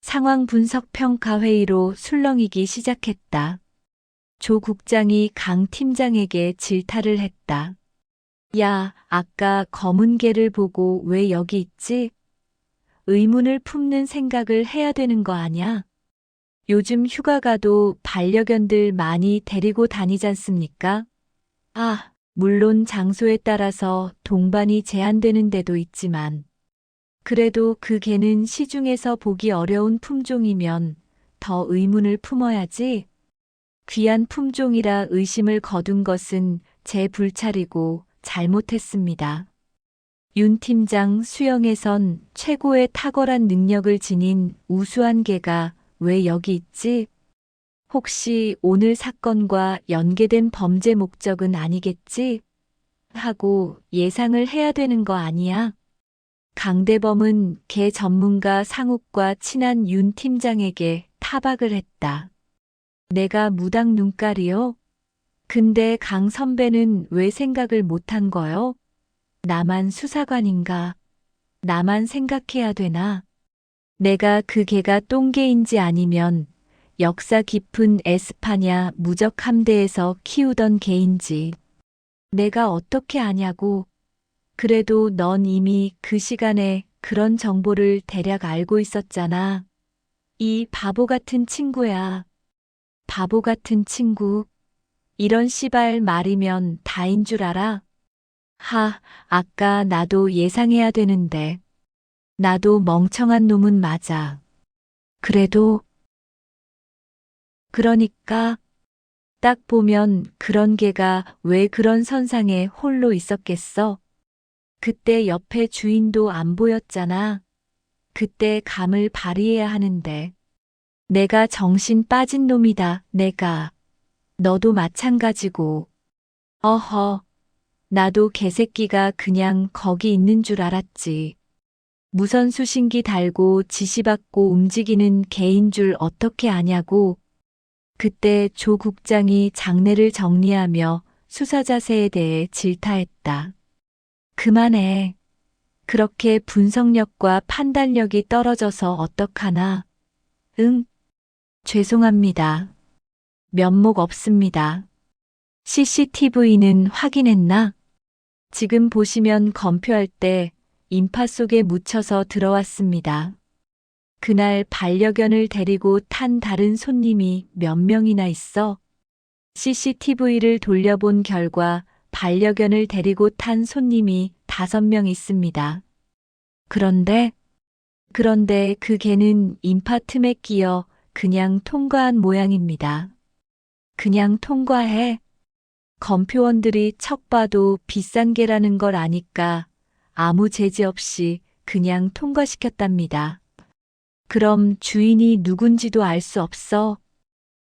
[SPEAKER 1] 상황 분석 평가 회의로 술렁이기 시작했다. 조 국장이 강 팀장에게 질타를 했다. 야, 아까 검은 개를 보고 왜 여기 있지? 의문을 품는 생각을 해야 되는 거 아냐? 요즘 휴가 가도 반려견들 많이 데리고 다니잖습니까? 물론 장소에 따라서 동반이 제한되는 데도 있지만, 그래도 그 개는 시중에서 보기 어려운 품종이면 더 의문을 품어야지. 귀한 품종이라 의심을 거둔 것은 제 불찰이고 잘못했습니다. 윤 팀장 수영에선 최고의 탁월한 능력을 지닌 우수한 개가 왜 여기 있지? 혹시 오늘 사건과 연계된 범죄 목적은 아니겠지? 하고 예상을 해야 되는 거 아니야? 강대범은 개 전문가 상욱과 친한 윤 팀장에게 타박을 했다. 내가 무당 눈깔이요? 근데 강 선배는 왜 생각을 못한 거요? 나만 수사관인가? 나만 생각해야 되나? 내가 그 개가 똥개인지 아니면 역사 깊은 에스파냐 무적 함대에서 키우던 개인지 내가 어떻게 아냐고. 그래도 넌 이미 그 시간에 그런 정보를 대략 알고 있었잖아. 이 바보 같은 친구야. 바보 같은 친구. 이런 씨발 말이면 다인 줄 알아? 아까 나도 예상해야 되는데. 나도 멍청한 놈은 맞아. 그래도, 그러니까, 딱 보면 그런 개가 왜 그런 선상에 홀로 있었겠어? 그때 옆에 주인도 안 보였잖아. 그때 감을 발휘해야 하는데. 내가 정신 빠진 놈이다, 내가. 너도 마찬가지고. 어허, 나도 개새끼가 그냥 거기 있는 줄 알았지. 무선 수신기 달고 지시받고 움직이는 개인 줄 어떻게 아냐고. 그때 조 국장이 장례를 정리하며 수사 자세에 대해 질타했다. 그만해. 그렇게 분석력과 판단력이 떨어져서 어떡하나. 응, 죄송합니다. 면목 없습니다. CCTV는 확인했나? 지금 보시면 검표할 때 인파 속에 묻혀서 들어왔습니다. 그날 반려견을 데리고 탄 다른 손님이 몇 명이나 있어? CCTV를 돌려본 결과 반려견을 데리고 탄 손님이 5명 있습니다. 그런데 그 개는 인파 틈에 끼어 그냥 통과한 모양입니다. 그냥 통과해. 검표원들이 척 봐도 비싼 개라는 걸 아니까 아무 제지 없이 그냥 통과시켰답니다. 그럼 주인이 누군지도 알 수 없어.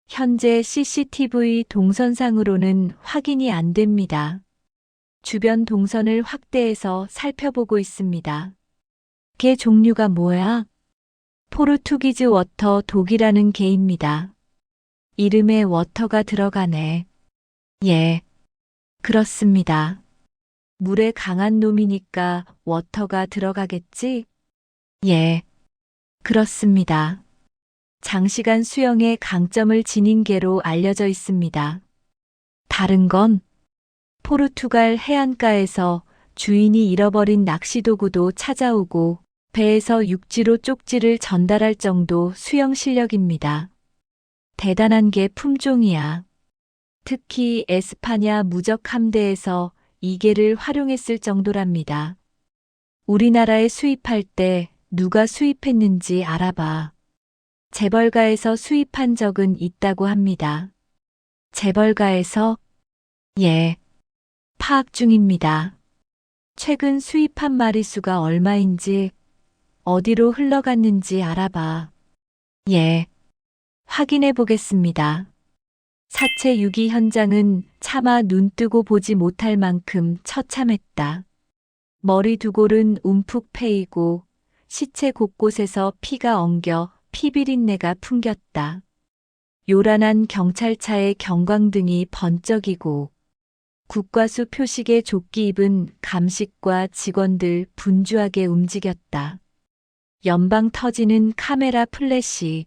[SPEAKER 1] 현재 CCTV 동선상으로는 확인이 안 됩니다. 주변 동선을 확대해서 살펴보고 있습니다. 개 종류가 뭐야? 포르투기즈 워터 독이라는 개입니다. 이름에 워터가 들어가네. 예, 그렇습니다. 물에 강한 놈이니까 워터가 들어가겠지? 예, 그렇습니다. 장시간 수영의 강점을 지닌 개로 알려져 있습니다. 다른 건 포르투갈 해안가에서 주인이 잃어버린 낚시도구도 찾아오고 배에서 육지로 쪽지를 전달할 정도 수영 실력입니다. 대단한 개 품종이야. 특히 에스파냐 무적 함대에서 이 개를 활용했을 정도랍니다. 우리나라에 수입할 때 누가 수입했는지 알아봐. 재벌가에서 수입한 적은 있다고 합니다. 재벌가에서? 예, 파악 중입니다. 최근 수입한 마리수가 얼마인지, 어디로 흘러갔는지 알아봐. 예, 확인해 보겠습니다. 사체 유기 현장은 차마 눈 뜨고 보지 못할 만큼 처참했다. 머리 두 골은 움푹 패이고 시체 곳곳에서 피가 엉겨 피비린내가 풍겼다. 요란한 경찰차의 경광등이 번쩍이고 국과수 표식의 조끼 입은 감식과 직원들 분주하게 움직였다. 연방 터지는 카메라 플래시,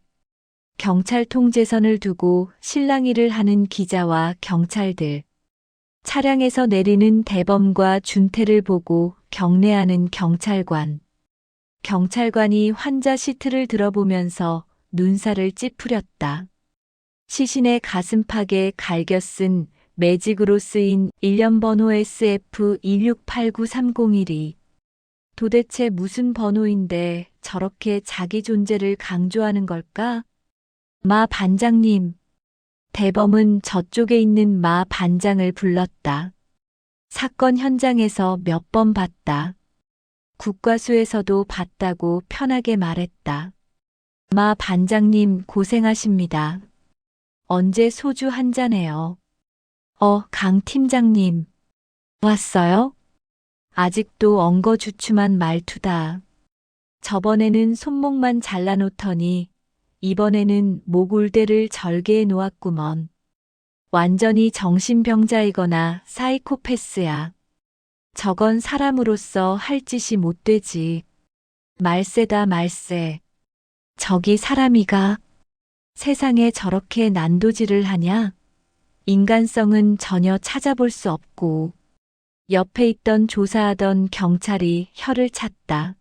[SPEAKER 1] 경찰 통제선을 두고 실랑이를 하는 기자와 경찰들, 차량에서 내리는 대범과 준태를 보고 경례하는 경찰관, 경찰관이 환자 시트를 들어보면서 눈살을 찌푸렸다. 시신의 가슴팍에 갈겨 쓴 매직으로 쓰인 일련 번호 SF1689301이 도대체 무슨 번호인데 저렇게 자기 존재를 강조하는 걸까? 마 반장님. 대범은 저쪽에 있는 마 반장을 불렀다. 사건 현장에서 몇 번 봤다. 국과수에서도 봤다고 편하게 말했다. 마 반장님 고생하십니다. 언제 소주 한 잔해요? 강 팀장님. 왔어요? 아직도 엉거주춤한 말투다. 저번에는 손목만 잘라놓더니 이번에는 목울대를 절개해 놓았구먼. 완전히 정신병자이거나 사이코패스야. 저건 사람으로서 할 짓이 못 되지. 말세다 말세. 저기 사람이가 세상에 저렇게 난도질을 하냐? 인간성은 전혀 찾아볼 수 없고. 옆에 있던 조사하던 경찰이 혀를 찼다.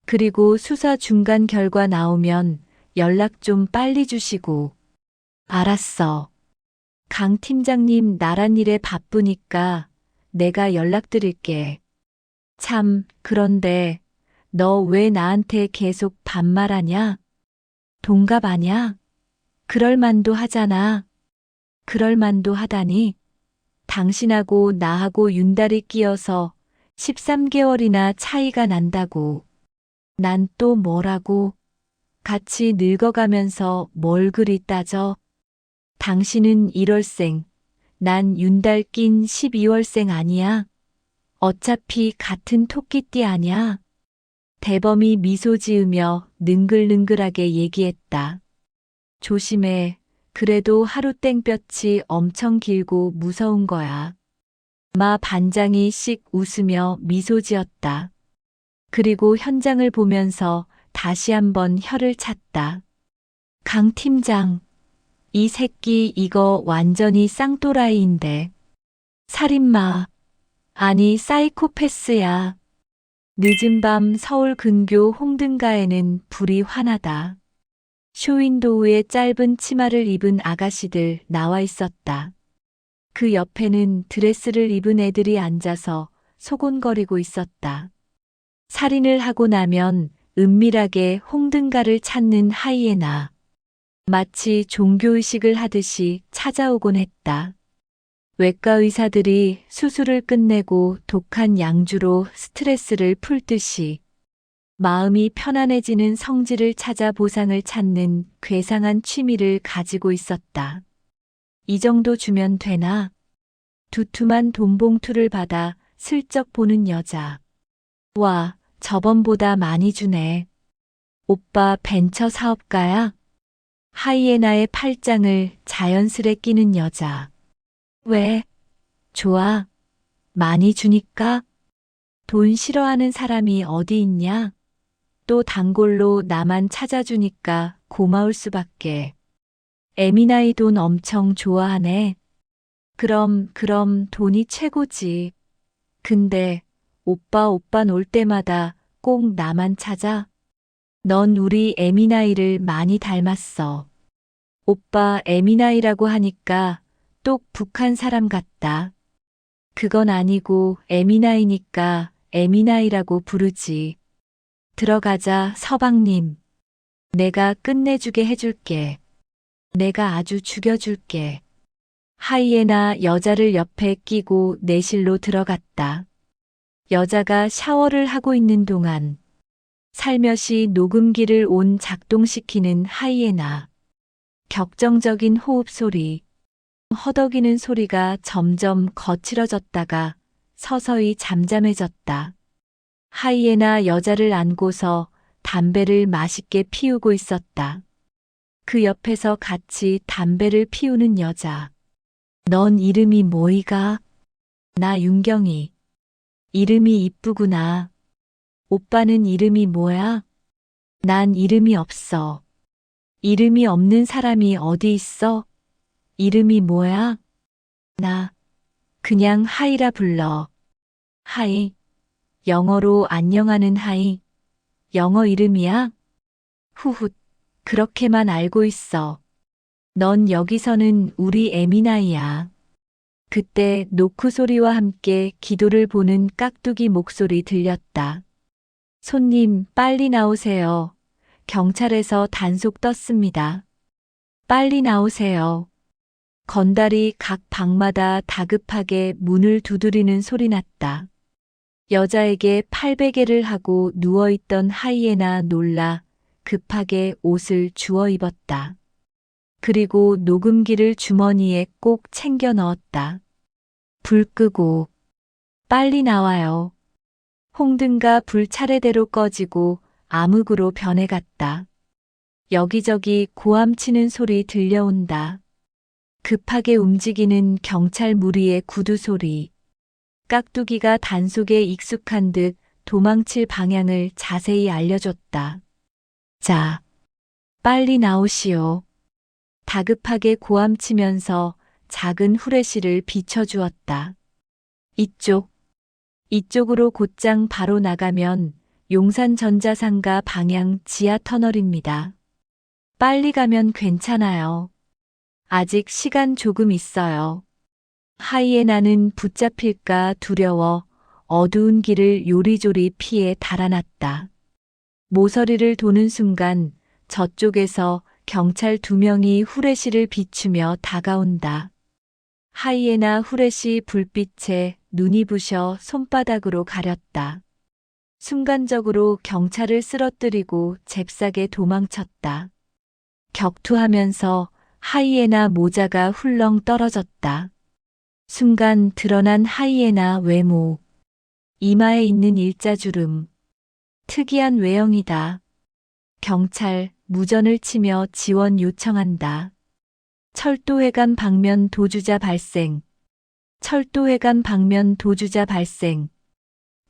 [SPEAKER 1] 그리고 수사 중간 결과 나오면 연락 좀 빨리 주시고. 알았어. 강 팀장님 나란 일에 바쁘니까 내가 연락드릴게. 참, 그런데 너 왜 나한테 계속 반말하냐? 동갑 아냐? 그럴 만도 하잖아. 그럴 만도 하다니. 당신하고 나하고 윤달이 끼어서 13개월이나 차이가 난다고. 난 또 뭐라고? 같이 늙어가면서 뭘 그리 따져? 당신은 1월생, 난 윤달 낀 12월생 아니야? 어차피 같은 토끼띠 아냐? 대범이 미소 지으며 능글능글하게 얘기했다. 조심해. 그래도 하루 땡볕이 엄청 길고 무서운 거야. 마 반장이 씩 웃으며 미소 지었다. 그리고 현장을 보면서 다시 한번 혀를 찼다. 강 팀장, 이 새끼 이거 완전히 쌍또라이인데. 살인마, 아니 사이코패스야. 늦은 밤 서울 근교 홍등가에는 불이 환하다. 쇼윈도우에 짧은 치마를 입은 아가씨들 나와 있었다. 그 옆에는 드레스를 입은 애들이 앉아서 소곤거리고 있었다. 살인을 하고 나면 은밀하게 홍등가를 찾는 하이에나. 마치 종교의식을 하듯이 찾아오곤 했다. 외과 의사들이 수술을 끝내고 독한 양주로 스트레스를 풀듯이 마음이 편안해지는 성질을 찾아 보상을 찾는 괴상한 취미를 가지고 있었다. 이 정도 주면 되나? 두툼한 돈봉투를 받아 슬쩍 보는 여자. 와, 저번보다 많이 주네. 오빠 벤처 사업가야? 하이에나의 팔짱을 자연스레 끼는 여자. 왜? 좋아. 많이 주니까? 돈 싫어하는 사람이 어디 있냐? 또 단골로 나만 찾아주니까 고마울 수밖에. 에미나이 돈 엄청 좋아하네. 그럼 돈이 최고지. 근데 오빠 올 때마다 꼭 나만 찾아? 넌 우리 에미나이를 많이 닮았어. 오빠 에미나이라고 하니까 똑 북한 사람 같다. 그건 아니고 에미나이니까 에미나이라고 부르지. 들어가자, 서방님. 내가 끝내주게 해줄게. 내가 아주 죽여줄게. 하이에나 여자를 옆에 끼고 내실로 들어갔다. 여자가 샤워를 하고 있는 동안 살며시 녹음기를 온 작동시키는 하이에나. 격정적인 호흡 소리, 허덕이는 소리가 점점 거칠어졌다가 서서히 잠잠해졌다. 하이에나 여자를 안고서 담배를 맛있게 피우고 있었다. 그 옆에서 같이 담배를 피우는 여자. 넌 이름이 뭐이가? 나 윤경이. 이름이 이쁘구나. 오빠는 이름이 뭐야? 난 이름이 없어. 이름이 없는 사람이 어디 있어? 이름이 뭐야? 나 그냥 하이라 불러. 하이. 영어로 안녕하는 하이. 영어 이름이야? 후훗. 그렇게만 알고 있어. 넌 여기서는 우리 에미나이야. 그때 노크 소리와 함께 기도를 보는 깍두기 목소리 들렸다. 손님, 빨리 나오세요. 경찰에서 단속 떴습니다. 빨리 나오세요. 건달이 각 방마다 다급하게 문을 두드리는 소리 났다. 여자에게 팔베개를 하고 누워있던 하이에나 놀라 급하게 옷을 주워 입었다. 그리고 녹음기를 주머니에 꼭 챙겨 넣었다. 불 끄고 빨리 나와요. 홍등가 불 차례대로 꺼지고 암흑으로 변해갔다. 여기저기 고함치는 소리 들려온다. 급하게 움직이는 경찰 무리의 구두 소리. 깍두기가 단속에 익숙한 듯 도망칠 방향을 자세히 알려줬다. 자, 빨리 나오시오. 다급하게 고함치면서 작은 후레쉬를 비춰주었다. 이쪽으로 곧장 바로 나가면 용산전자상가 방향 지하 터널입니다. 빨리 가면 괜찮아요. 아직 시간 조금 있어요. 하이에나는 붙잡힐까 두려워 어두운 길을 요리조리 피해 달아났다. 모서리를 도는 순간 저쪽에서 경찰 2명이 후레쉬를 비추며 다가온다. 하이에나 후레쉬 불빛에 눈이 부셔 손바닥으로 가렸다. 순간적으로 경찰을 쓰러뜨리고 잽싸게 도망쳤다. 격투하면서 하이에나 모자가 훌렁 떨어졌다. 순간 드러난 하이에나 외모. 이마에 있는 일자주름. 특이한 외형이다. 경찰, 무전을 치며 지원 요청한다. 철도회관 방면 도주자 발생. 철도회관 방면 도주자 발생.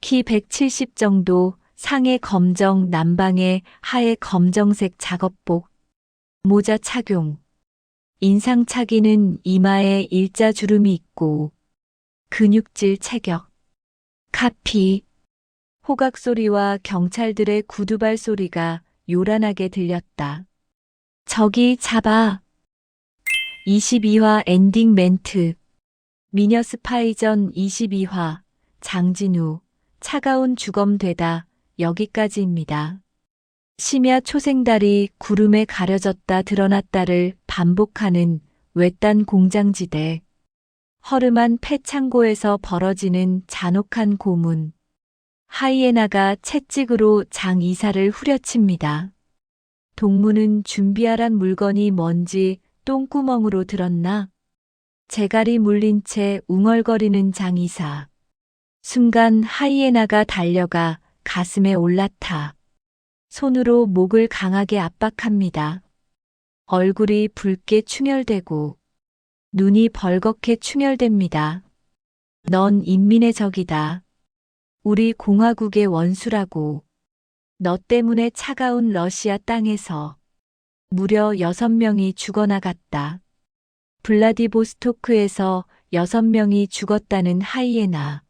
[SPEAKER 1] 키 170 정도, 상의 검정 남방에 하에 검정색 작업복. 모자 착용. 인상착의는 이마에 일자주름이 있고 근육질 체격. 카피. 호각 소리와 경찰들의 구두발 소리가 요란하게 들렸다. 저기 잡아. 22화 엔딩 멘트. 미녀 스파이전 22화 장진우. 차가운 주검되다. 여기까지입니다. 심야 초생달이 구름에 가려졌다 드러났다를 반복하는 외딴 공장지대. 허름한 폐창고에서 벌어지는 잔혹한 고문. 하이에나가 채찍으로 장 이사를 후려칩니다. 동무는 준비하란 물건이 뭔지 똥구멍으로 들었나? 재갈이 물린 채 웅얼거리는 장 이사. 순간 하이에나가 달려가 가슴에 올라타. 손으로 목을 강하게 압박합니다. 얼굴이 붉게 충혈되고 눈이 벌겋게 충혈됩니다. 넌 인민의 적이다. 우리 공화국의 원수라고. 너 때문에 차가운 러시아 땅에서 무려 6명이 죽어나갔다. 블라디보스토크에서 6명이 죽었다는 하이에나.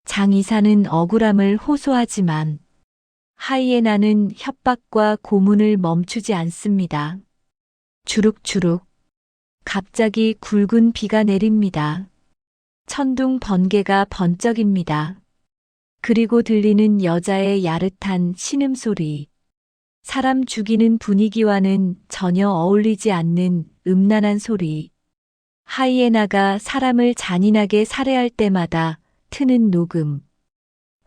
[SPEAKER 1] 장 이사는 억울함을 호소하지만 하이에나는 협박과 고문을 멈추지 않습니다. 주룩주룩. 갑자기 굵은 비가 내립니다. 천둥 번개가 번쩍입니다. 그리고 들리는 여자의 야릇한 신음소리. 사람 죽이는 분위기와는 전혀 어울리지 않는 음란한 소리. 하이에나가 사람을 잔인하게 살해할 때마다 트는 녹음.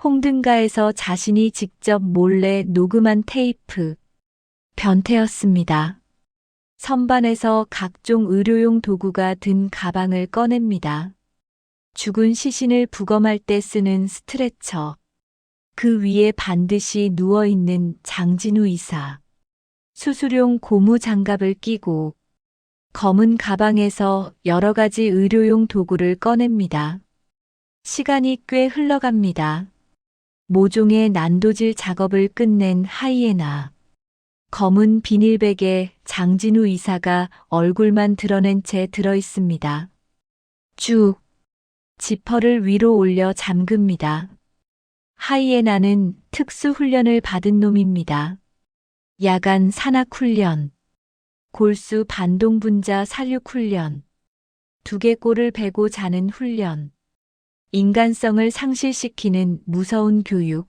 [SPEAKER 1] 홍등가에서 자신이 직접 몰래 녹음한 테이프. 변태였습니다. 선반에서 각종 의료용 도구가 든 가방을 꺼냅니다. 죽은 시신을 부검할 때 쓰는 스트레처. 그 위에 반드시 누워있는 장진우 의사. 수술용 고무 장갑을 끼고 검은 가방에서 여러 가지 의료용 도구를 꺼냅니다. 시간이 꽤 흘러갑니다. 모종의 난도질 작업을 끝낸 하이에나. 검은 비닐백에 장진우 의사가 얼굴만 드러낸 채 들어있습니다. 쭉. 지퍼를 위로 올려 잠급니다. 하이에나는 특수훈련을 받은 놈입니다. 야간 산악훈련. 골수 반동분자 살육훈련. 두개골을 베고 자는 훈련. 인간성을 상실시키는 무서운 교육.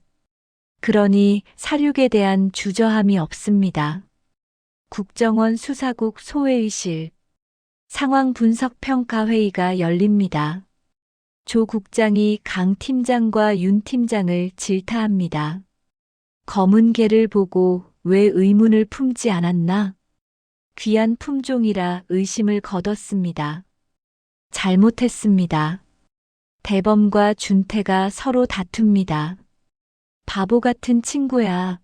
[SPEAKER 1] 그러니 사륙에 대한 주저함이 없습니다. 국정원 수사국 소회의실. 상황 분석 평가 회의가 열립니다. 조 국장이 강 팀장과 윤 팀장을 질타합니다. 검은 개를 보고 왜 의문을 품지 않았나? 귀한 품종이라 의심을 거뒀습니다. 잘못했습니다. 대범과 준태가 서로 다툽니다. 바보 같은 친구야.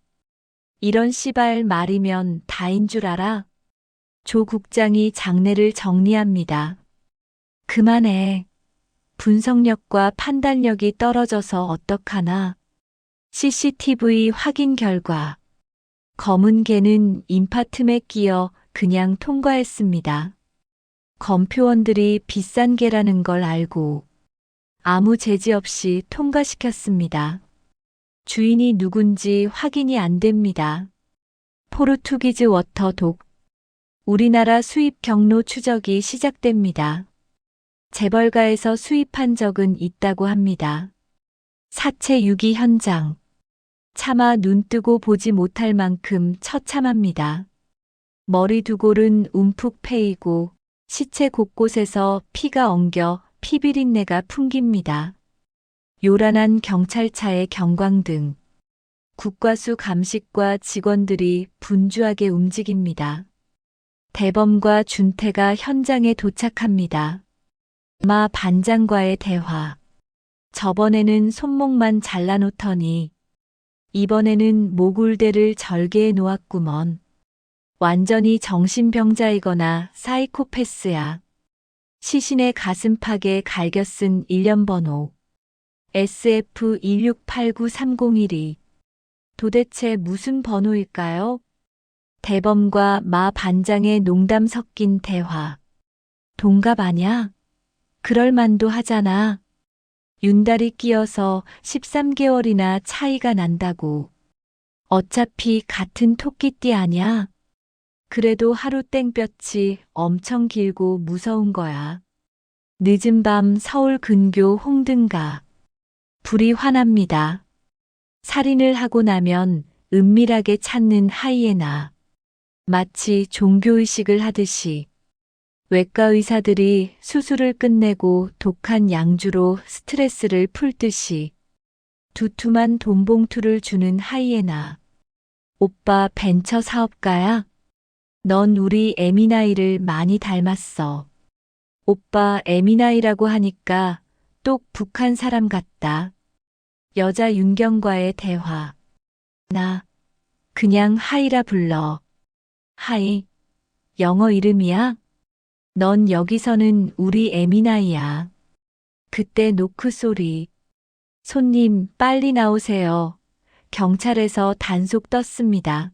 [SPEAKER 1] 이런 씨발 말이면 다인 줄 알아? 조 국장이 장례를 정리합니다. 그만해. 분석력과 판단력이 떨어져서 어떡하나. CCTV 확인 결과. 검은 개는 인파틈에 끼어 그냥 통과했습니다. 검표원들이 비싼 개라는 걸 알고 아무 제지 없이 통과시켰습니다. 주인이 누군지 확인이 안 됩니다. 포르투기즈 워터 독. 우리나라 수입 경로 추적이 시작됩니다. 재벌가에서 수입한 적은 있다고 합니다. 사체 유기 현장. 차마 눈뜨고 보지 못할 만큼 처참합니다. 머리 두 골은 움푹 패이고 시체 곳곳에서 피가 엉겨 피비린내가 풍깁니다. 요란한 경찰차의 경광등. 국과수 감식과 직원들이 분주하게 움직입니다. 대범과 준태가 현장에 도착합니다. 마 반장과의 대화. 저번에는 손목만 잘라놓더니 이번에는 목울대를 절개해 놓았구먼. 완전히 정신병자이거나 사이코패스야. 시신의 가슴팍에 갈겨 쓴 일련번호. SF1689301이. 도대체 무슨 번호일까요? 대범과 마 반장의 농담 섞인 대화. 동갑 아냐? 그럴 만도 하잖아. 윤달이 끼어서 13개월이나 차이가 난다고. 어차피 같은 토끼띠 아냐? 그래도 하루 땡볕이 엄청 길고 무서운 거야. 늦은 밤 서울 근교 홍등가. 불이 환합니다. 살인을 하고 나면 은밀하게 찾는 하이에나. 마치 종교의식을 하듯이. 외과 의사들이 수술을 끝내고 독한 양주로 스트레스를 풀듯이. 두툼한 돈봉투를 주는 하이에나. 오빠 벤처 사업가야? 넌 우리 에미나이를 많이 닮았어. 오빠 에미나이라고 하니까 똑 북한 사람 같다. 여자 윤경과의 대화. 나 그냥 하이라 불러. 하이. 영어 이름이야? 넌 여기서는 우리 에미나이야. 그때 노크 소리. 손님 빨리 나오세요. 경찰에서 단속 떴습니다.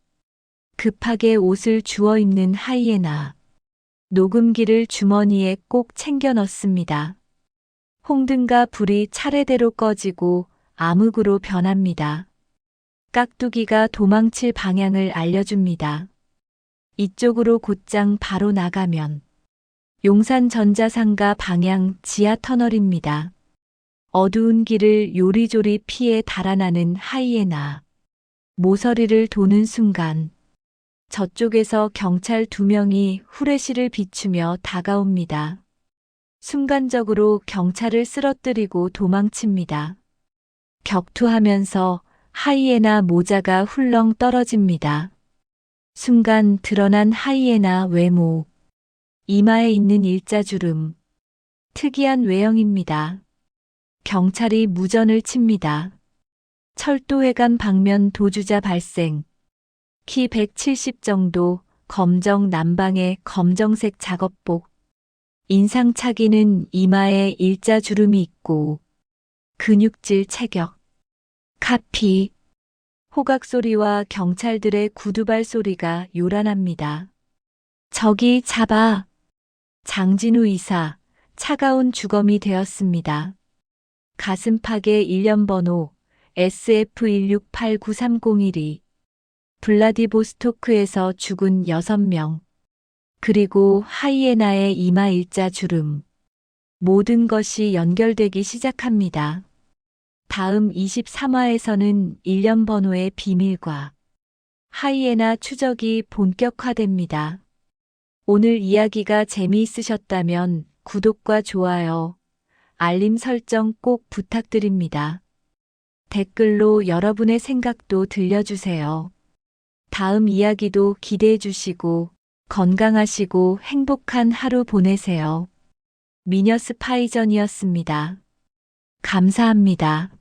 [SPEAKER 1] 급하게 옷을 주워 입는 하이에나. 녹음기를 주머니에 꼭 챙겨 넣습니다. 홍등가 불이 차례대로 꺼지고 암흑으로 변합니다. 깍두기가 도망칠 방향을 알려줍니다. 이쪽으로 곧장 바로 나가면 용산 전자상가 방향 지하 터널입니다. 어두운 길을 요리조리 피해 달아나는 하이에나. 모서리를 도는 순간 저쪽에서 경찰 2명이 후레쉬를 비추며 다가옵니다. 순간적으로 경찰을 쓰러뜨리고 도망칩니다. 격투하면서 하이에나 모자가 훌렁 떨어집니다. 순간 드러난 하이에나 외모. 이마에 있는 일자주름. 특이한 외형입니다. 경찰이 무전을 칩니다. 철도회관 방면 도주자 발생. 키 170 정도, 검정 남방의 검정색 작업복. 인상착의는 이마에 일자주름이 있고 근육질 체격. 카피. 호각 소리와 경찰들의 구두발 소리가 요란합니다. 저기 잡아. 장진우 이사, 차가운 주검이 되었습니다. 가슴팍에 일련번호 SF1689301이. 블라디보스토크에서 죽은 6명. 그리고 하이에나의 이마 일자 주름. 모든 것이 연결되기 시작합니다. 다음 23화에서는 일련번호의 비밀과 하이에나 추적이 본격화됩니다. 오늘 이야기가 재미있으셨다면 구독과 좋아요, 알림 설정 꼭 부탁드립니다. 댓글로 여러분의 생각도 들려주세요. 다음 이야기도 기대해 주시고 건강하시고 행복한 하루 보내세요. 미녀 스파이전이었습니다. 감사합니다.